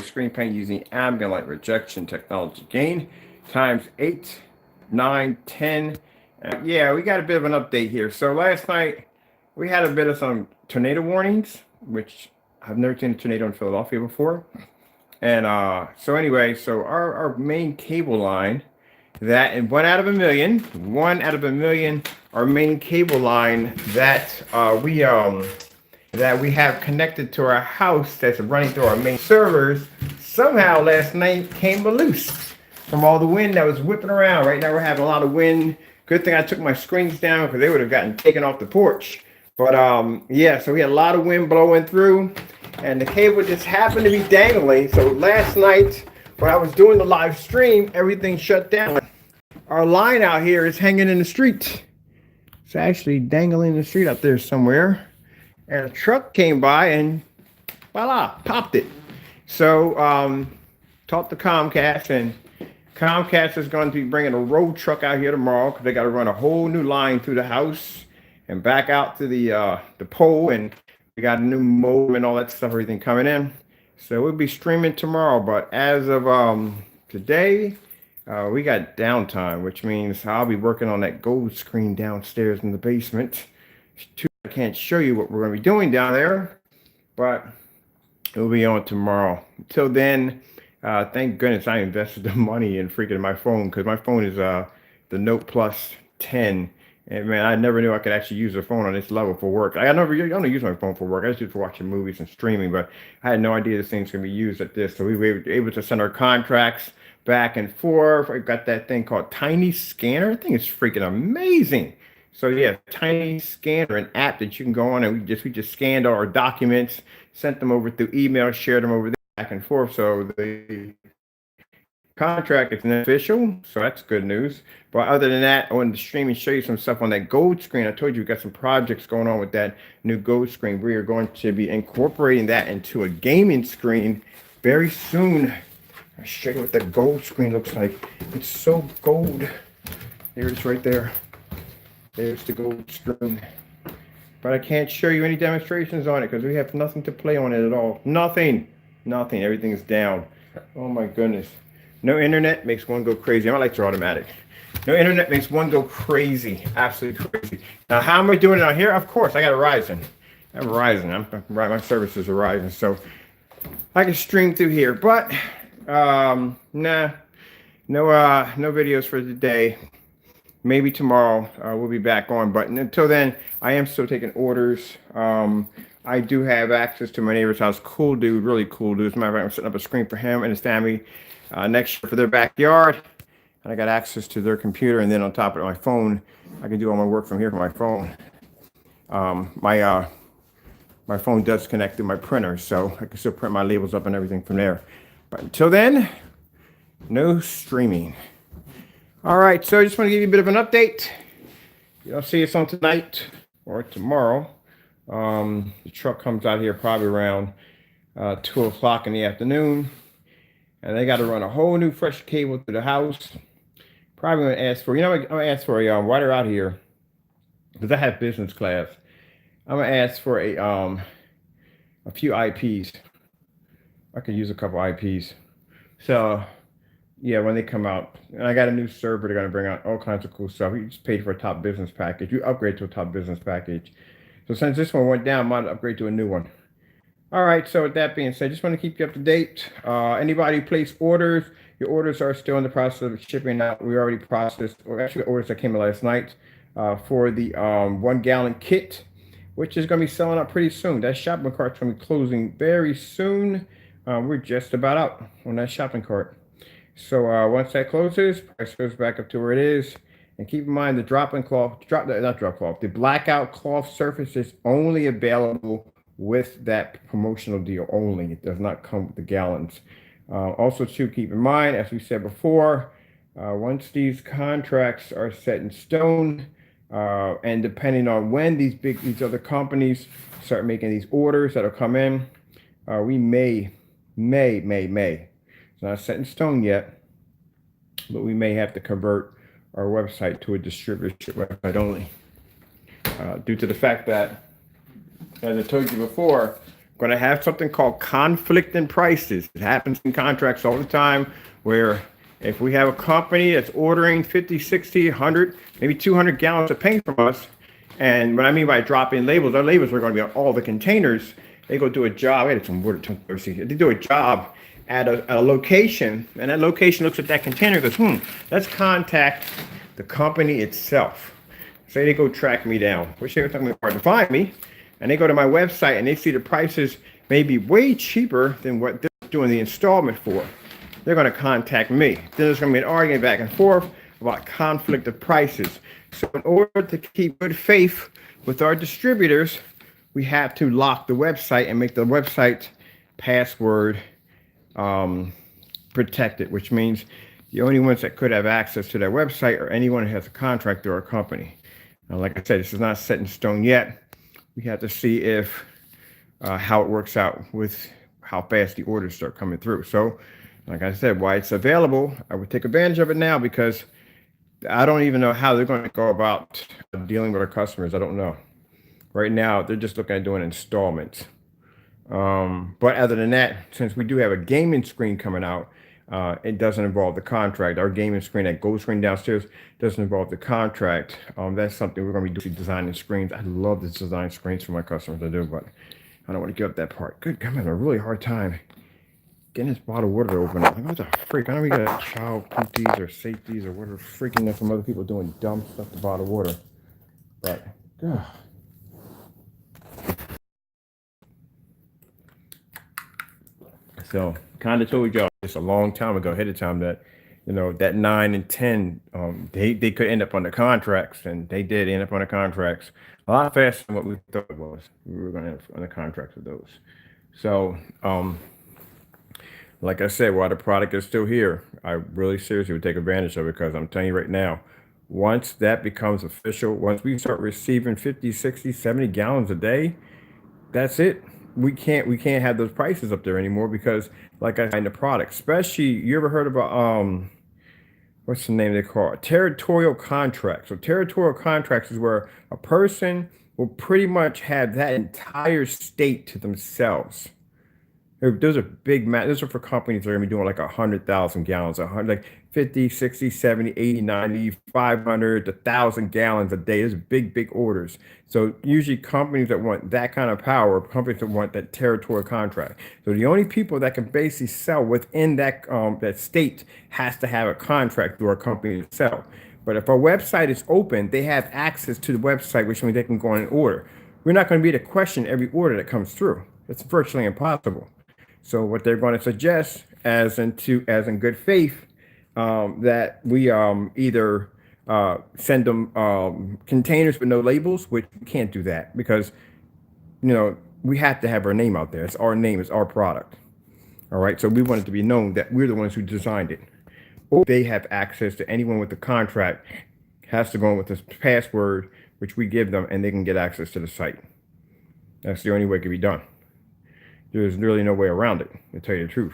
screen paint using ambient light rejection technology. Gain times 8, 9, 10. Yeah, we got a bit of an update here. So last night we had a bit of some tornado warnings, which I've never seen a tornado in Philadelphia before. And so anyway, so our main cable line, that and one out of a million, our main cable line that we have connected to our house that's running through our main servers, somehow last night came loose from all the wind that was whipping around. Right now we're having a lot of wind. Good thing I took my screens down because they would have gotten taken off the porch. But yeah, so we had a lot of wind blowing through and the cable just happened to be dangling. So last night when I was doing the live stream, everything shut down. Our line out here is hanging in the street. It's actually dangling in the street out there somewhere. And a truck came by and voila, popped it. So talked to Comcast, and Comcast is going to be bringing a road truck out here tomorrow because they got to run a whole new line through the house and back out to the pole, and we got a new modem and all that stuff, everything coming in. So we'll be streaming tomorrow, but as of today, we got downtime, which means I'll be working on that gold screen downstairs in the basement. I can't show you what we're going to be doing down there, but it will be on tomorrow. Until then, thank goodness I invested the money in freaking my phone, because my phone is the Note Plus 10. And man, I never knew I could actually use the phone on this level for work. I don't use my phone for work. I just use it for watching movies and streaming, but I had no idea this thing's going to be used at this. So we were able to send our contracts back and forth. I got that thing called Tiny Scanner. I think it's freaking amazing. So yeah, Tiny Scanner, an app that you can go on, and we just scanned all our documents, sent them over through email, shared them over there, back and forth. So the contract is official, so that's good news. But other than that, I wanted to stream and show you some stuff on that gold screen. I told you we got some projects going on with that new gold screen. We are going to be incorporating that into a gaming screen very soon. I'll show you what the gold screen looks like. It's so gold. There it is right there. There's the gold screen. But I can't show you any demonstrations on it because we have nothing to play on it at all. Nothing. Everything's down. Oh my goodness. No internet makes one go crazy. My lights are automatic. No internet makes one go crazy. Absolutely crazy. Now, how am I doing it out here? Of course, I got a Verizon. My services are Verizon, so I can stream through here. But no videos for today. Maybe tomorrow we'll be back on, but until then, I am still taking orders. I do have access to my neighbor's house. Cool dude, really cool dude. As a matter of fact, I'm setting up a screen for him and his family next year for their backyard. And I got access to their computer, and then on top of it, my phone, I can do all my work from here from my phone. My phone does connect to my printer, so I can still print my labels up and everything from there. But until then, no streaming. All right, so I just want to give you a bit of an update. You'll see us on tonight or tomorrow. The truck comes out here probably around 2 o'clock in the afternoon. And they got to run a whole new fresh cable through the house. Probably going to ask for, I'm going to ask for a, while they're out here, because I have business class, I'm going to ask for a few IPs. I could use a couple IPs. So yeah, when they come out, and I got a new server, they're going to bring out all kinds of cool stuff. You just paid for a top business package. You upgrade to a top business package. So since this one went down, I might upgrade to a new one. All right, so with that being said, just want to keep you up to date. Anybody who placed orders, your orders are still in the process of shipping out. We already processed, or actually orders that came in last night for the 1 gallon kit, which is going to be selling out pretty soon. That shopping cart's going to be closing very soon. We're just about out on that shopping cart. So once that closes, price goes back up to where it is. And keep in mind the the blackout cloth surface is only available with that promotional deal only. It does not come with the gallons. Also, too, keep in mind, as we said before, once these contracts are set in stone, and depending on when these other companies start making these orders that'll come in, we may. It's not set in stone yet, but we may have to convert our website to a distributorship website only, due to the fact that, as I told you before, Going to have something called conflict in prices. It happens in contracts all the time where if we have a company that's ordering 50, 60, 100, maybe 200 gallons of paint from us, and what I mean by drop-in labels, our labels are going to be on all the containers. They go do a job. I had some water. They do a job at a location, and that location looks at that container and goes, let's contact the company itself. Say they go track me down, which they're talking hard to find me, and they go to my website and they see the prices may be way cheaper than what they're doing the installment for. They're going to contact me. Then there's going to be an argument back and forth about conflict of prices. So in order to keep good faith with our distributors, we have to lock the website and make the website password protected, which means the only ones that could have access to that website are anyone who has a contract through our company. Now, like I said, this is not set in stone yet. We have to see if how it works out with how fast the orders start coming through. So, like I said, why it's available, I would take advantage of it now because I don't even know how they're going to go about dealing with our customers. I don't know. Right now, they're just looking at doing installments. But other than that, since we do have a gaming screen coming out, it doesn't involve the contract. Our gaming screen, that gold screen downstairs, doesn't involve the contract. That's something we're going to be designing screens. I love to design screens for my customers to do, but I don't want to give up that part. Good, I'm having a really hard time getting this bottle of water to open up. Like, what the freak? I know we got child cookies or safeties or whatever freaking from other people doing dumb stuff to bottle water. But, ugh. So, kind of told y'all just a long time ago, ahead of time, that that 9 and 10, they could end up on the contracts, and they did end up on the contracts a lot faster than what we thought it was. We were going to end up on the contracts with those. So, like I said, while the product is still here, I really seriously would take advantage of it, because I'm telling you right now, once that becomes official, once we start receiving 50, 60, 70 gallons a day, that's it. We can't have those prices up there anymore, because like I said, in the product, especially, you ever heard about what's the name they call it? Territorial contracts. So territorial contracts is where a person will pretty much have that entire state to themselves. Those are big, those are for companies that are going to be doing like 100,000 gallons, 100, like 50, 60, 70, 80, 90, 500, 1,000 gallons a day. Those are big orders. So usually companies that want that kind of power, companies that want that territorial contract. So the only people that can basically sell within that that state has to have a contract through our company to sell. But if our website is open, they have access to the website, which means they can go in and order. We're not going to be able to question every order that comes through. It's virtually impossible. So what they're going to suggest, as in good faith, that we either send them containers with no labels, which we can't do that, because we have to have our name out there. It's our name, it's our product. All right. So we want it to be known that we're the ones who designed it. Or they have access to anyone with the contract has to go in with this password, which we give them, and they can get access to the site. That's the only way it can be done. There's really no way around it, to tell you the truth.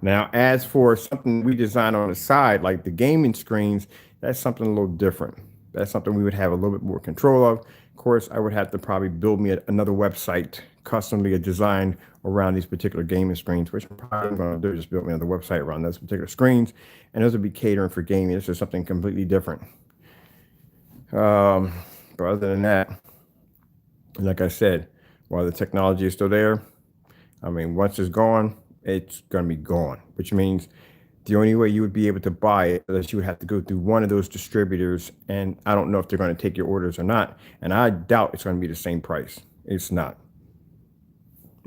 Now, as for something we design on the side, like the gaming screens, that's something a little different. That's something we would have a little bit more control of. Of course, I would have to probably build me another website, customly designed around these particular gaming screens, which I'm probably going to do, just build me another website around those particular screens, and those would be catering for gaming. This is something completely different. But other than that, like I said, while the technology is still there, I mean, once it's gone, it's going to be gone, which means the only way you would be able to buy it is you would have to go through one of those distributors. And I don't know if they're going to take your orders or not. And I doubt it's going to be the same price. It's not.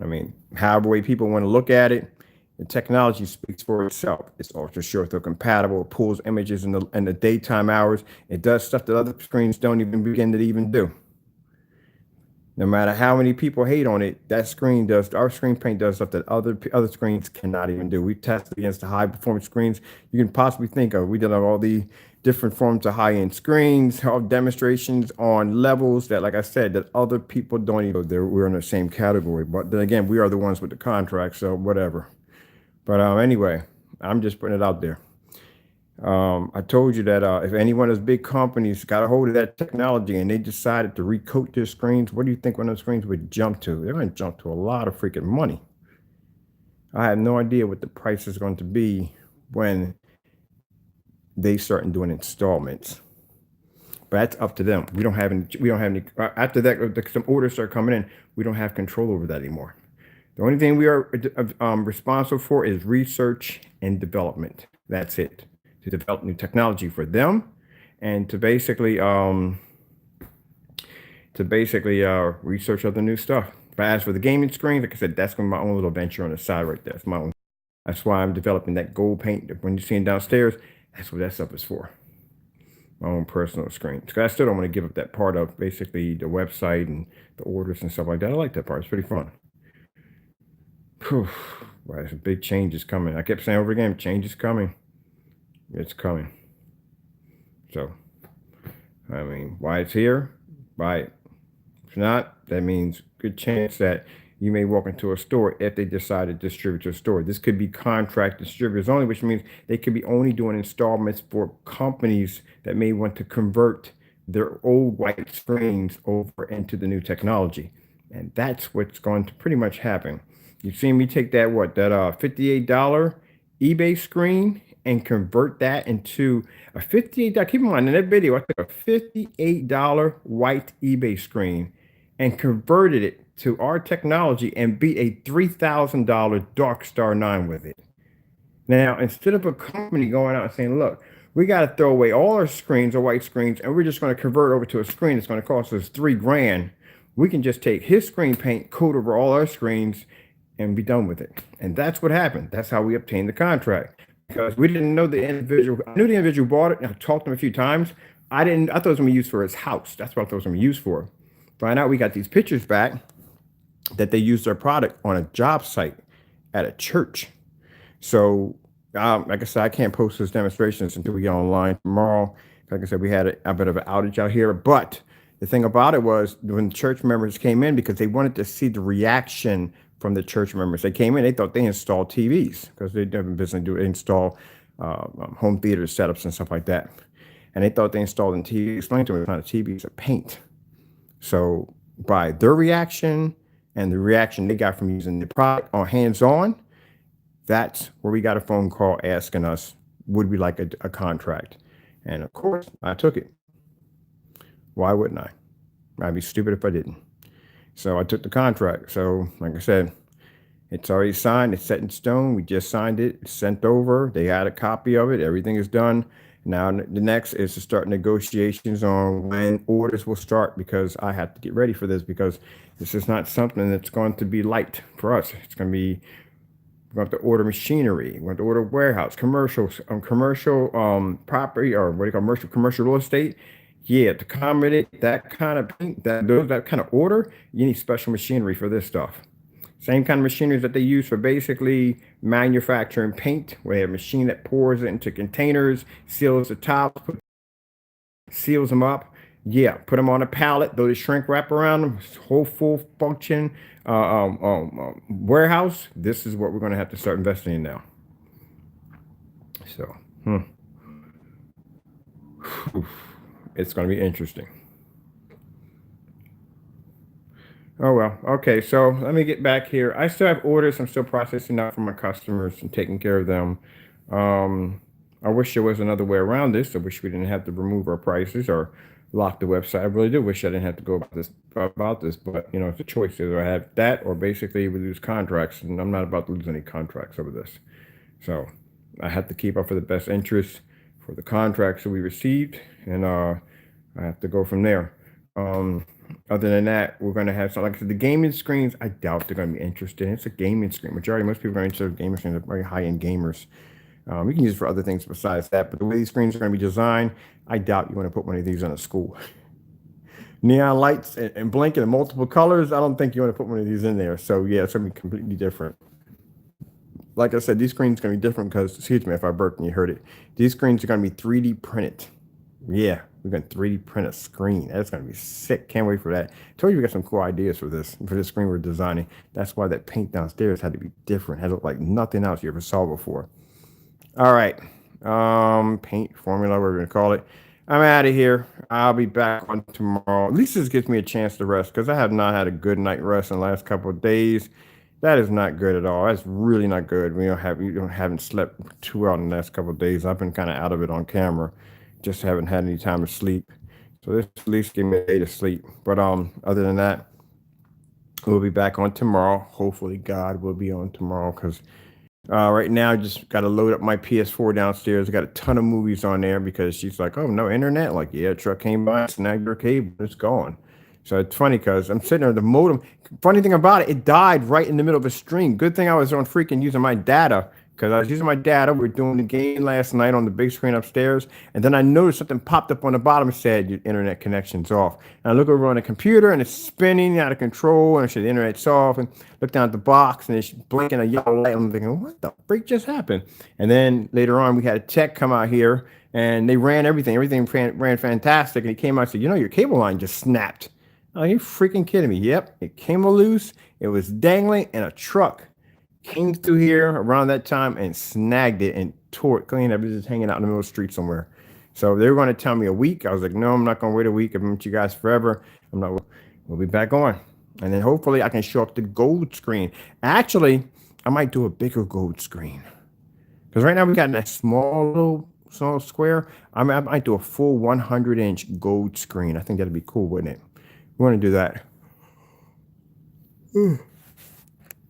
I mean, however way people want to look at it, the technology speaks for itself. It's ultra short, they're compatible, it pulls images in the daytime hours. It does stuff that other screens don't even begin to even do. No matter how many people hate on it, that screen does, our screen paint does stuff that other screens cannot even do. We tested against the high performance screens you can possibly think of. We did all the different forms of high end screens, all demonstrations on levels that, like I said, that other people don't even, we're in the same category. But then again, we are the ones with the contract, so whatever. But anyway, I'm just putting it out there. I told you that if any one of those big companies got a hold of that technology and they decided to recoat their screens, what do you think one of those screens would jump to? They're going to jump to a lot of freaking money. I have no idea what the price is going to be when they start doing installments. But that's up to them. We don't have any. We don't have any. After that, some orders start coming in. We don't have control over that anymore. The only thing we are responsible for is research and development. That's it. To develop new technology for them, and to basically research other new stuff. But as for the gaming screen, like I said, that's gonna be my own little venture on the side right there. It's my own. That's why I'm developing that gold paint. When you're seeing downstairs, that's what that stuff is for. My own personal screen. Because I still don't want to give up that part of basically the website and the orders and stuff like that. I like that part. It's pretty fun. Whew. Wow, some big change is coming. I kept saying over again, change is coming. It's coming. So, I mean, why it's here? Buy it. If not, that means good chance that you may walk into a store if they decide to distribute your store. This could be contract distributors only, which means they could be only doing installments for companies that may want to convert their old white screens over into the new technology. And that's what's going to pretty much happen. You've seen me take that, $58 eBay screen and convert that into a $58. Keep in mind, in that video, I took a $58 white eBay screen and converted it to our technology and beat a $3,000 Dark Star 9 with it. Now, instead of a company going out and saying, look, we got to throw away all our screens or white screens and we're just going to convert over to a screen that's going to cost us $3,000, we can just take his screen paint, coat over all our screens, and be done with it. And that's what happened. That's how we obtained the contract. Because we didn't know the individual. I knew the individual bought it, and I talked to him a few times. I thought it was going to be used for his house. That's what I thought it was going to be used for. Find out we got these pictures back that they used their product on a job site at a church. So, like I said, I can't post those demonstrations until we get online tomorrow. Like I said, we had a bit of an outage out here. But the thing about it was when church members came in, because they wanted to see the reaction from the church members. They came in, they thought they installed TVs because they didn't have business to install home theater setups and stuff like that. And they thought they installed in TV. Explained to them it's not a TV, it's a paint. So by their reaction and the reaction they got from using the product on hands-on, that's where we got a phone call asking us, would we like a contract? And of course, I took it. Why wouldn't I? I'd be stupid if I didn't. So I took the contract. So, like I said, it's already signed. It's set in stone. We just signed it. It's sent over. They had a copy of it. Everything is done. Now, the next is to start negotiations on when orders will start, because I have to get ready for this, because this is not something that's going to be light for us. It's going to be, we're going to have to order machinery. We're going to order warehouse, commercial property, or what do you call commercial real estate. Yeah, to accommodate that kind of paint, that kind of order, you need special machinery for this stuff. Same kind of machinery that they use for basically manufacturing paint, where they have a machine that pours it into containers, seals the tops, seals them up. Yeah, put them on a pallet, throw the shrink wrap around them, whole full function warehouse. This is what we're going to have to start investing in now. So, it's going to be interesting. Oh, well. Okay, so let me get back here. I still have orders. I'm still processing out for my customers and taking care of them. I wish there was another way around this. I wish we didn't have to remove our prices or lock the website. I really do wish I didn't have to go about this, but it's a choice. Either I have that or basically we lose contracts, and I'm not about to lose any contracts over this. So I have to keep up for the best interest for the contracts that we received, and I have to go from there. Other than that, we're going to have like I said, the gaming screens. I doubt they're going to be interested. It's a gaming screen. Most people are interested in gaming screens. Are very high-end gamers. You can use it for other things besides that. But the way these screens are going to be designed, I doubt you want to put one of these on a school. Neon lights and blinking in multiple colors. I don't think you want to put one of these in there. So yeah, it's going to be completely different. Like I said, these screens are going to be different because, excuse me if I burped and you heard it. These screens are going to be 3D printed. Yeah, we're going to 3D print a screen. That's going to be sick. Can't wait for that. I told you we got some cool ideas for this screen we're designing. That's why that paint downstairs had to be different. It had to look like nothing else you ever saw before. All right. paint formula, whatever we're gonna call it. I'm out of here. I'll be back on tomorrow. At least this gives me a chance to rest because I have not had a good night rest in the last couple of days. That is not good at all. That's really not good. Haven't slept too well in the last couple of days. I've been kind of out of it on camera. Just haven't had any time to sleep. So this at least give me a day to sleep. But other than that, we'll be back on tomorrow. Hopefully God will be on tomorrow because right now, I just got to load up my PS4 downstairs. I got a ton of movies on there because she's like, "Oh, no internet." Like, yeah, truck came by, snagged your cable, it's gone. So it's funny because I'm sitting there, the modem. Funny thing about it, it died right in the middle of a stream. Good thing I was on freaking using my data because I was using my data. We were doing the game last night on the big screen upstairs, and then I noticed something popped up on the bottom and said your internet connection's off. And I look over on the computer and it's spinning out of control, and I said the internet's off. And look down at the box and it's blinking a yellow light. I'm thinking, what the freak just happened? And then later on, we had a tech come out here and they ran everything. Everything ran fantastic. And he came out and said, your cable line just snapped. Are you freaking kidding me? Yep, it came loose. It was dangling, and a truck came through here around that time and snagged it and tore it clean. It was just hanging out in the middle of the street somewhere. So they were going to tell me a week. I was like, no, I'm not going to wait a week. I've been with you guys forever. I'm not. We'll be back on, and then hopefully I can show up the gold screen. Actually, I might do a bigger gold screen because right now we got that small square. I might do a full 100-inch gold screen. I think that'd be cool, wouldn't it? We want to do that.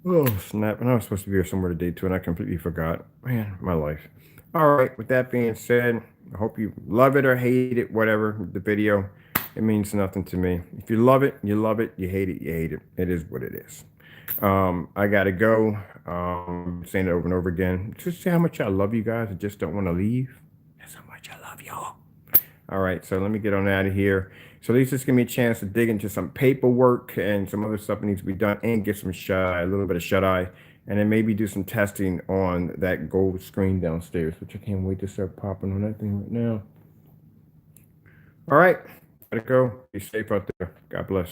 Oh, snap. And I was supposed to be here somewhere today, too, and I completely forgot. Man, my life. All right. With that being said, I hope you love it or hate it, whatever, the video. It means nothing to me. If you love it, you love it. You hate it, you hate it. It is what it is. I got to go. Saying it over and over again. Just say how much I love you guys. I just don't want to leave. That's how much I love y'all. All right, so let me get on out of here. So at least this give me a chance to dig into some paperwork and some other stuff that needs to be done and get some shut-eye, a little bit of shut-eye, and then maybe do some testing on that gold screen downstairs, which I can't wait to start popping on that thing right now. All right, gotta go. Be safe out there. God bless.